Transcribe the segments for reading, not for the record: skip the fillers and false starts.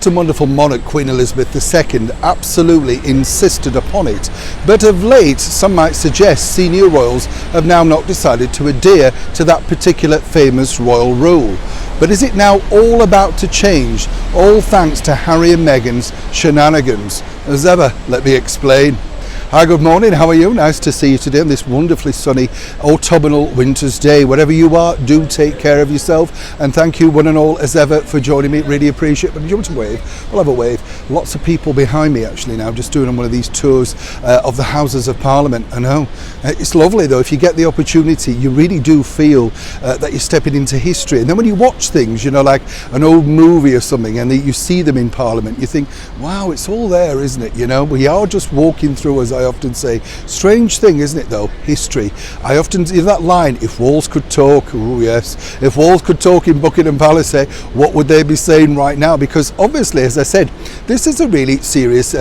The wonderful monarch Queen Elizabeth II absolutely insisted upon it, but of late some might suggest senior royals have now not decided to adhere to that particular famous royal rule. But is it now all about to change, all thanks to Harry and Meghan's shenanigans? As ever, let me explain. Hi, good morning, how are you? Nice to see you today on this wonderfully sunny autumnal winter's day. Wherever you are, do take care of yourself, and thank you one and all as ever for joining me. Really appreciate it. But do you want to wave? We'll have a wave. Lots of people behind me actually now, just doing one of these tours of the Houses of Parliament. I know it's lovely though. If you get the opportunity, you really do feel that you're stepping into history. And then when you watch things, you know, like an old movie or something, and you see them in Parliament, you think, wow, it's all there, isn't it? You know, we are just walking through, as I often say. Strange thing, isn't it though, history. I often see that line, if walls could talk. Oh yes, if walls could talk in Buckingham Palace, what would they be saying right now? Because obviously, as I said, this is a really serious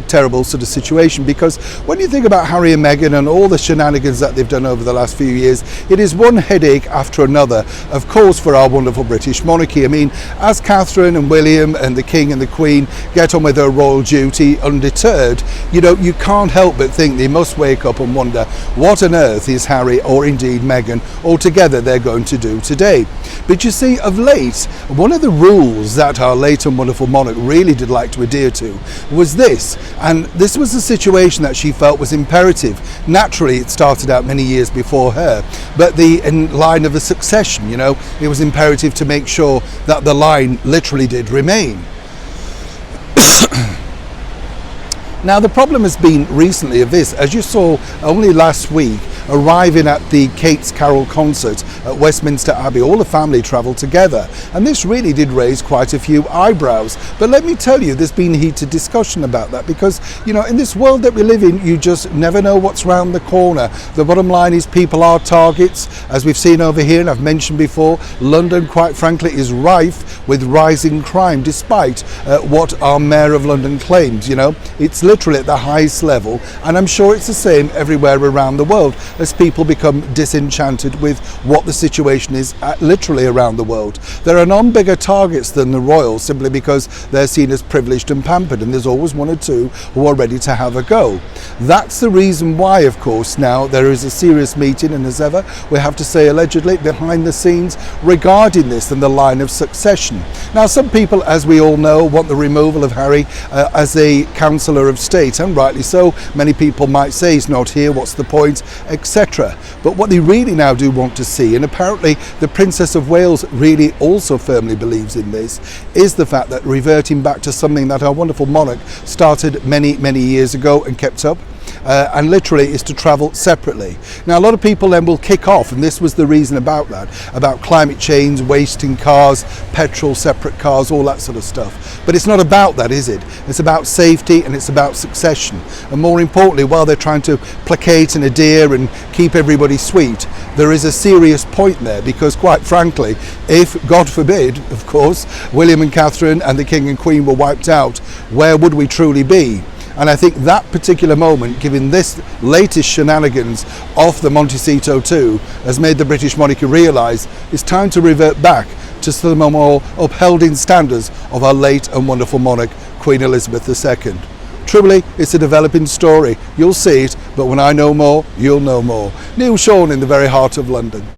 terrible sort of situation, because when you think about Harry and Meghan and all the shenanigans that they've done over the last few years, it is one headache after another, of course, for our wonderful British monarchy. I mean, as Catherine and William and the King and the Queen get on with their royal duty undeterred, you can't help but think they must wake up and wonder what on earth is Harry, or indeed Meghan, altogether they're going to do today. But you see, of late, one of the rules that our late and wonderful monarch really did like to adhere to was this, and this was a situation that she felt was imperative. Naturally, it started out many years before her, but in line of the succession, it was imperative to make sure that the line literally did remain. Now, the problem has been recently of this, as you saw only last week, arriving at the Kate's Carol concert at Westminster Abbey, all the family travelled together, and this really did raise quite a few eyebrows. But let me tell you, there's been heated discussion about that, because in this world that we live in, you just never know what's round the corner. The bottom line is, people are targets, as we've seen over here, and I've mentioned before, London, quite frankly, is rife with rising crime, despite what our Mayor of London claims. It's literally at the highest level, and I'm sure it's the same everywhere around the world, as people become disenchanted with what the situation is literally around the world. There are none bigger targets than the royals, simply because they're seen as privileged and pampered, and there's always one or two who are ready to have a go. That's the reason why, of course, now there is a serious meeting, and as ever, we have to say allegedly, behind the scenes regarding this and the line of succession. Now, some people, as we all know, want the removal of Harry as a Councillor of State, and rightly so. Many people might say he's not here, what's the point, etc. But what they really now do want to see, and apparently the Princess of Wales really also firmly believes in this, is the fact that reverting back to something that our wonderful monarch started many, many years ago and kept up, and literally is to travel separately. Now, a lot of people then will kick off, and this was the reason about that, about climate change, wasting cars, petrol, separate cars, all that sort of stuff. But it's not about that, is it? It's about safety, and it's about succession. And more importantly, while they're trying to placate and adhere and keep everybody sweet, there is a serious point there, because quite frankly, if, God forbid, of course, William and Catherine and the King and Queen were wiped out, where would we truly be? And I think that particular moment, given this latest shenanigans of the Montecito II, has made the British monarchy realise it's time to revert back to some more upheld standards of our late and wonderful monarch, Queen Elizabeth II. Truly, it's a developing story. You'll see it, but when I know more, you'll know more. Neil Sean in the very heart of London.